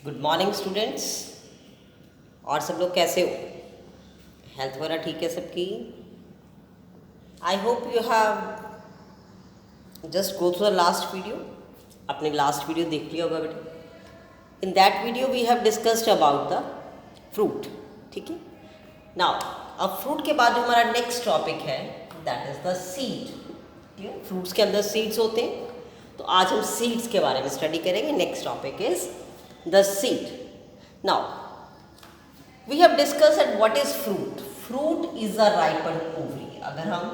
Good morning students. और सब लोग कैसे हो? हेल्थ वगैरह ठीक है सबकी? I hope you have just go through the last video. आपने लास्ट वीडियो देख लिया होगा बेटा। In that video we have discussed about the fruit. ठीक है, नाउ अब फ्रूट के बाद जो हमारा नेक्स्ट टॉपिक है दैट इज द सीड। ठीक है, फ्रूट्स के अंदर सीड्स होते हैं, तो आज हम सीड्स के बारे में स्टडी करेंगे। Next topic is the seed. Now, we have discussed that what is fruit. Fruit is a ripened ovary. अगर हम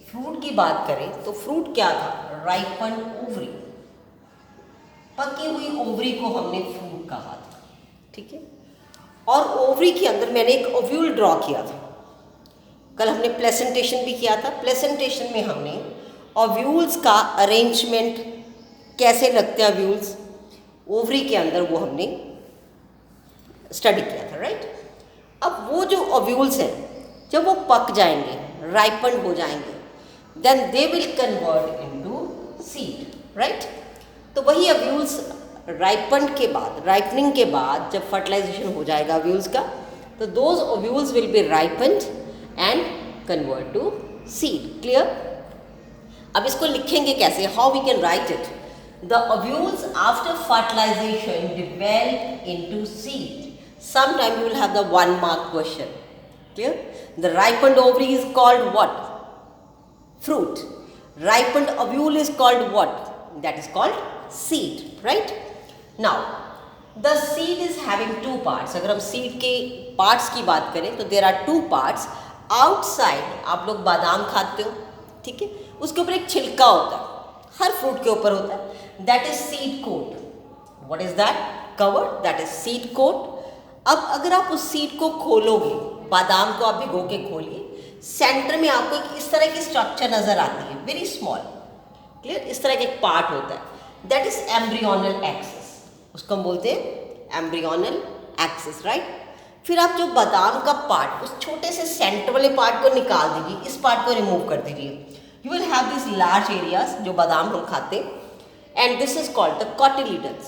फ्रूट की बात करें तो फ्रूट क्या था? राइपन ओवरी, पकी हुई ओवरी को हमने फ्रूट कहा था। ठीक है, और ओवरी के अंदर मैंने एक ओव्यूल ड्रॉ किया था। कल हमने प्लेसेंटेशन भी किया था। प्लेसेंटेशन में हमने ओव्यूल्स का अरेंजमेंट कैसे लगते हैं ओव्यूल्स ओवरी के अंदर, वो हमने स्टडी किया था। राइट, अब वो जो ओव्यूल्स हैं जब वो पक जाएंगे, राइपन हो जाएंगे, then they will convert into seed. Right, तो वही ओव्यूल्स राइपन के बाद, राइपनिंग के बाद जब फर्टिलाइजेशन हो जाएगा ओव्यूल्स का, तो those ovules will be ripened and convert to seed. Clear? अब इसको लिखेंगे कैसे? How we can write it? The ovules after fertilization develop into seed. Sometime you will have the 1 mark question. Clear? The ripened ovary is called what? Fruit. Ripened ovule is called what? That is called seed. Right? Now, the seed is having 2 parts. अगर हम seed के parts की बात करें तो there are 2 parts. Outside आप लोग बादाम खाते हो, ठीक है, उसके ऊपर एक छिलका होता है, हर फ्रूट के ऊपर होता है। That is seed coat. What is that? Cover. That is seed coat. अब अगर आप उस सीड को खोलोगे, बादाम को आप भिगो के खोलिए, सेंटर में आपको एक इस तरह की स्ट्रक्चर नजर आती है, वेरी स्मॉल। क्लियर? इस तरह का एक पार्ट होता है, दैट इज एम्ब्रियोनल एक्सिस। उसको हम बोलते हैं एम्ब्रियोनल एक्सिस। राइट, फिर आप जो बादाम का पार्ट, उस छोटे से सेंटर वाले पार्ट को निकाल दीजिए, इस पार्ट को रिमूव कर दीजिए। You will have this large areas जो बादाम हम खाते हैं, and this is called the cotyledons.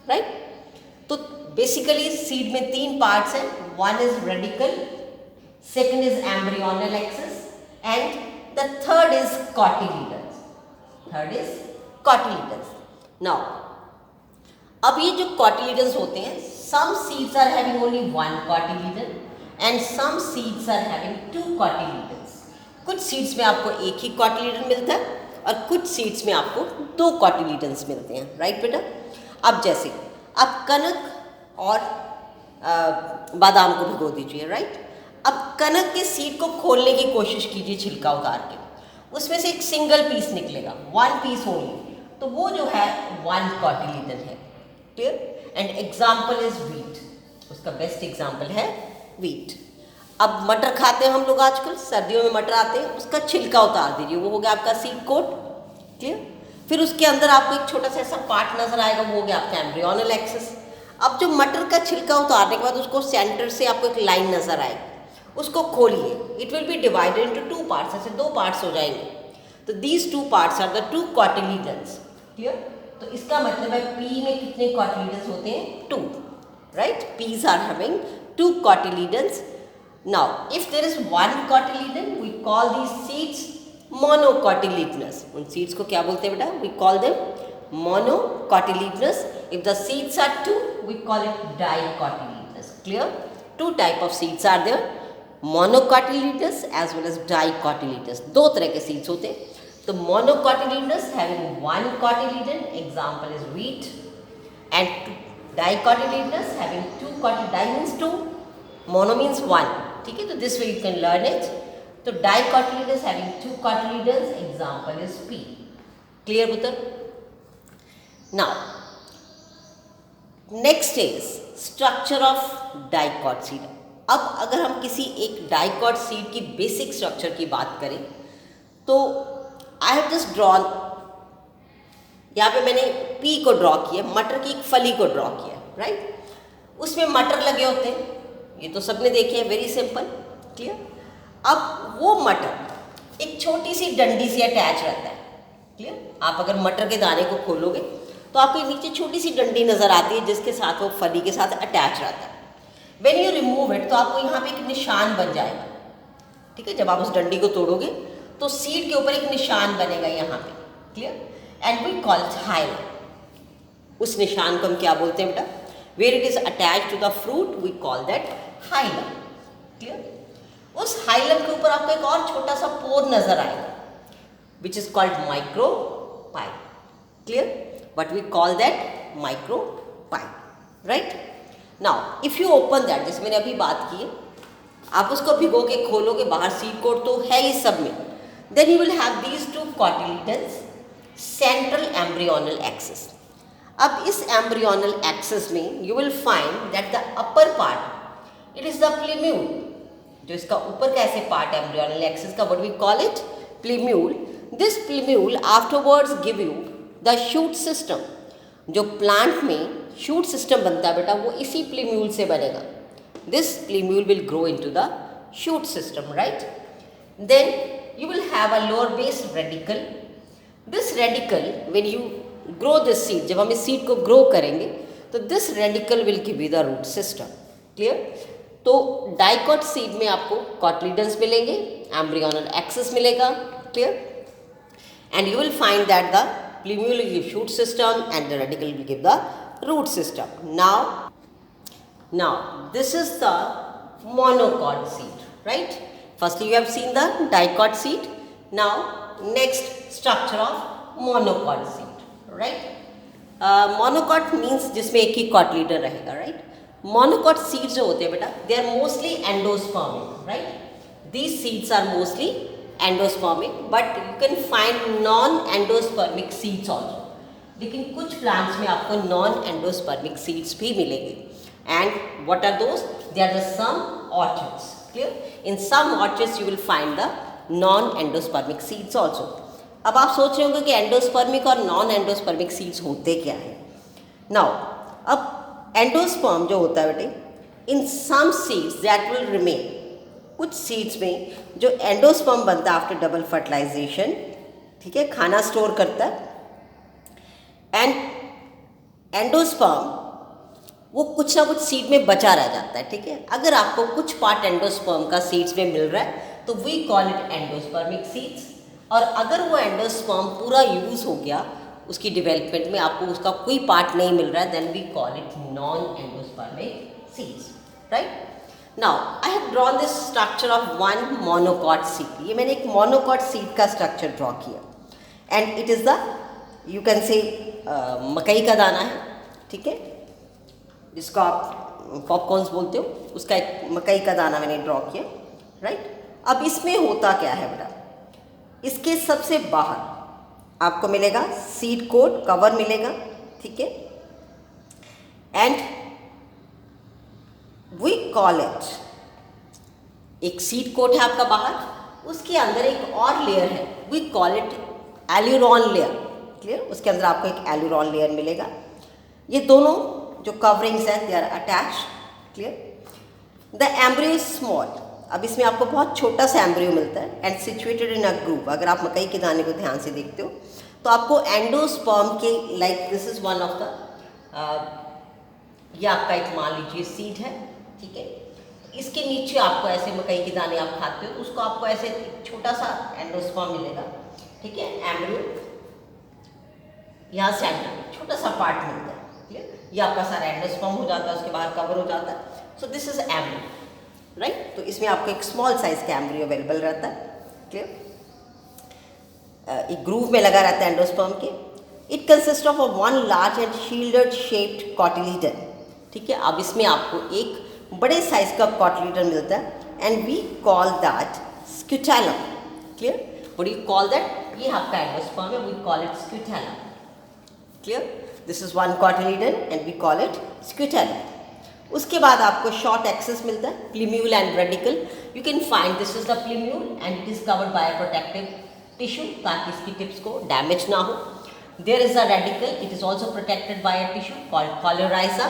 Right? तो बेसिकली सीड में 3 पार्ट्स हैं। one is radicle, second is embryonal axis and the third is cotyledons. Now, अब ये जो cotyledons होते हैं, some seeds are having only 1 cotyledon and some seeds are having 2 cotyledons. कुछ seeds में आपको एक ही cotyledon मिलता है और कुछ सीड्स में आपको 2 कॉटिलीडन्स मिलते हैं। राइट बेटा? अब जैसे आप कनक और बादाम को भिगो दीजिए। राइट, अब कनक के सीड को खोलने की कोशिश कीजिए छिलका उतार के, उसमें से एक सिंगल पीस निकलेगा, 1 पीस ओनली, तो वो जो है 1 कॉटिलीडन है। Clear? And example is wheat. उसका बेस्ट एग्जाम्पल है वीट। अब मटर खाते हैं हम लोग आजकल, सर्दियों में मटर आते हैं, उसका छिलका उतार दीजिए, वो हो गया आपका सीड कोट। क्लियर? फिर उसके अंदर आपको एक छोटा सा ऐसा पार्ट नजर आएगा, वो हो गया आपका एम्ब्रियोनल एक्सिस। अब जो मटर का छिलका उतारने के बाद उसको सेंटर से आपको एक लाइन नजर आएगी, उसको खोलिए, it will be divided into 2 parts, ऐसे 2 पार्ट्स हो जाएंगे। तो these 2 parts are the 2 cotyledons. Clear? तो इसका मतलब है पी में कितने कॉटिलीडन्स होते हैं? 2। Right, peas are having 2 cotyledons. Now, if there is 1 cotyledon, we call these seeds monocotyledonous. उन seeds को क्या बोलते हैं बेटा? We call them monocotyledonous. If the seeds are 2, we call it dicotyledonous. Clear? 2 type of seeds are there, monocotyledonous as well as dicotyledonous. 2 तरह के seeds होते हैं। तो monocotyledonous having 1 cotyledon, example is wheat, and dicotyledonous having 2 cotyledons. Di means 2, mono means 1. ठीक है, तो this way you can learn it. तो dicotyledons having 2 cotyledons, example is pea. Clear पुत्र? Now next is structure of dicot seed. अब अगर हम किसी एक डाइकॉट सीड की बेसिक स्ट्रक्चर की बात करें तो आई हैव जस्ट ड्रॉन, यहाँ पे मैंने पी को ड्रॉ किया, मटर की एक फली को ड्रॉ किया। राइट, उसमें मटर लगे होते हैं, ये तो सबने देखे हैं, वेरी सिंपल। क्लियर? अब वो मटर एक छोटी सी डंडी से अटैच रहता है। क्लियर? आप अगर मटर के दाने को खोलोगे तो आपके नीचे छोटी सी डंडी नज़र आती है जिसके साथ वो फली के साथ अटैच रहता है। व्हेन यू रिमूव इट तो आपको यहाँ पे एक निशान बन जाएगा, ठीक है। जब आप उस डंडी को तोड़ोगे तो सीड के ऊपर एक निशान बनेगा यहाँ पे, clear, and we call it hilum. उस निशान को हम क्या बोलते हैं बेटा? Where it is attach to the fruit we call that hilum, clear. उस हाइलम के ऊपर आपको एक और छोटा सा पोर नजर आएगा which is called micropyle, clear, but we call that micropyle, right. Now if you open that, जैसे मैंने अभी बात की है, आप उसको भिगो के खोलोगे, बाहर सीड कोट तो है ही सब में, then you will have these two cotyledons central embryonal axis. अब इस एम्ब्रियोनल एक्सिस में you will find that the upper part it is the plumule, जो इसका ऊपर का ऐसे पार्ट एम्ब्रियोनल एक्सिस का, what we call it plumule. This plumule afterwards give you the shoot system. जो प्लांट में शूट सिस्टम बनता है बेटा वो इसी प्लीम्यूल से बनेगा। This plumule will grow into the shoot system, right? Then you will have a lower base radicle. This radicle, when you grow this seed, जब हम इस seed को grow करेंगे तो this radicle will give you the root system, clear? तो dicot seed में आपको cotyledons मिलेंगे, embryonal axis मिलेगा, clear? And you will find that the plumule will give shoot system and the radicle will give the root system. Now this is the monocot seed, right? Firstly you have seen the dicot seed. Now next structure of monocot seed, right? Monocot means जिसमें एक ही cotyledon रहेगा, right? Monocot seeds जो होते हैं बेटा, they are mostly endospermic, right? These seeds are mostly endospermic, but you can find non-endospermic seeds also. लेकिन कुछ plants में आपको non-endospermic seeds भी मिलेंगे। And what are those? They are the some orchids, clear? In some orchids you will find the non-endospermic seeds also. अब आप सोच रहे होंगे कि एंडोस्पर्मिक और नॉन एंडोस्पर्मिक सीड्स होते क्या हैं? Now, अब एंडोस्पर्म जो होता है बेटे, in some seeds that will remain, कुछ सीड्स में जो एंडोस्पर्म बनता है आफ्टर डबल फर्टिलाइजेशन, ठीक है, खाना स्टोर करता है, एंड एंडोस्पर्म वो कुछ ना कुछ सीड में बचा रह जाता है, ठीक है। अगर आपको कुछ पार्ट एंडोस्पर्म का सीड्स में मिल रहा है तो we call it endospermic seeds, और अगर वो एंडोस्पर्म पूरा यूज हो गया उसकी डेवलपमेंट में, आपको उसका कोई पार्ट नहीं मिल रहा है, then we call it non endospermic seeds, right. Now I have drawn this structure of one monocot seed. ये मैंने एक मोनोकॉट सीड का स्ट्रक्चर ड्रॉ किया, and it is the, you can say मकई का दाना है, ठीक है, जिसको आप पॉपकॉर्न्स बोलते हो, उसका एक मकई का दाना मैंने ड्रॉ किया, राइट। अब इसमें होता क्या है बेटा, इसके सबसे बाहर आपको मिलेगा सीड कोट कवर मिलेगा, ठीक है, एंड वी कॉल इट, एक सीड कोट है आपका बाहर, उसके अंदर एक और लेयर है, we call it aleurone layer, clear. उसके अंदर आपको एक एल्यूरॉन लेयर मिलेगा। ये दोनों जो कवरिंग्स हैं they are attach, clear. The embryo is small. अब इसमें आपको बहुत छोटा सा एम्ब्रियो मिलता है and situated in a groove. अगर आप मकई के दाने को ध्यान से देखते हो तो आपको एंडोस्पर्म के like this is one of the, ये आपका एक मान लीजिए सीड है, ठीक है, इसके नीचे आपको ऐसे मकई के दाने आप खाते हो तो उसको आपको ऐसे छोटा सा एंडोस्पर्म मिलेगा, ठीक है, एम्ब्रियो यहाँ सेंटर छोटा सा पार्ट मिलता है, क्लियर। ये आपका सारा एंडोस्पर्म हो जाता है, उसके बाहर कवर हो जाता है, so this is embryo, right. तो इसमें आपको एक स्मॉल साइज का एम्ब्रियो अवेलेबल रहता है, क्लियर, एक ग्रूव में लगा रहता है एंडोस्पर्म के। It consist of one large and shielded shaped cotyledon, ठीक है। अब इसमें आपको एक बड़े साइज का कॉटिलीडन मिलता है and we call that scutellum, clear. What do you call that? ये आपका एंडोस्पर्म है, we call it scutellum, clear. This is one cotyledon and we call it scutellum. उसके बाद आपको शॉर्ट एक्सिस मिलता है, plumule and radicle. You can find this is the plumule and it is covered by a protective tissue ताकि इसकी tips को damage ना हो। There is a radicle, it is also protected by a tissue called coleorhiza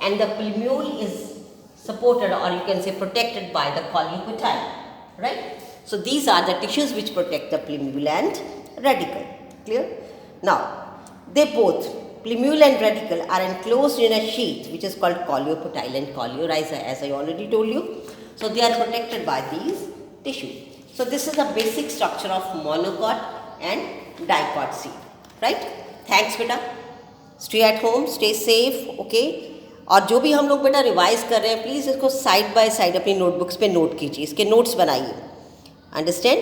and the plumule is supported or you can say protected by the collicutile, right? So these are the tissues which protect the plumule and radicle, clear? Now they both plumule and radicle are enclosed in a sheath which is called coleoptile and coleorhiza, as I already told you. So they are protected by these tissue. So this is the basic structure of monocot and dicot seed, right? Thanks बेटा. Stay at home, stay safe, okay? और जो भी हम लोग बेटा revise कर रहे हैं, प्लीज़ इसको साइड बाय साइड अपनी नोटबुक्स पे नोट कीजिए, इसके नोट्स बनाइए. अंडरस्टैंड?